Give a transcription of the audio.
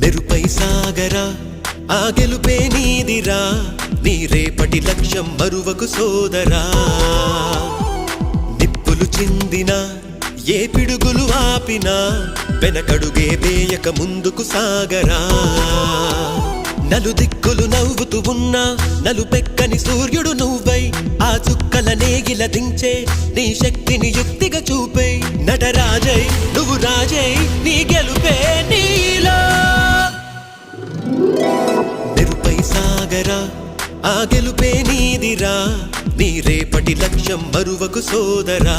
నెరుపై సాగరా ఆ గెలుపే నీదిరా నీ రేపటి లక్ష్యం మరువకు సోదరా నిప్పులు చిందినా ఏ పిడుగులు ఆపినా వెనకడుగే వేయక ముందుకు సాగరా నలుదిక్కులు నవ్వుతూ ఉన్నా నలుపెక్కని సూర్యుడు నువ్వై ఆ చుక్కల నేగిల దించే నీ శక్తిని యుక్తిగా చూపే నటరాజై నువ్వు రాజై నీ గెలుపే నీలో నెరుపై సాగరా ఆ గెలుపే నీదిరా నీ రేపటి లక్ష్యం మరువకు సోదరా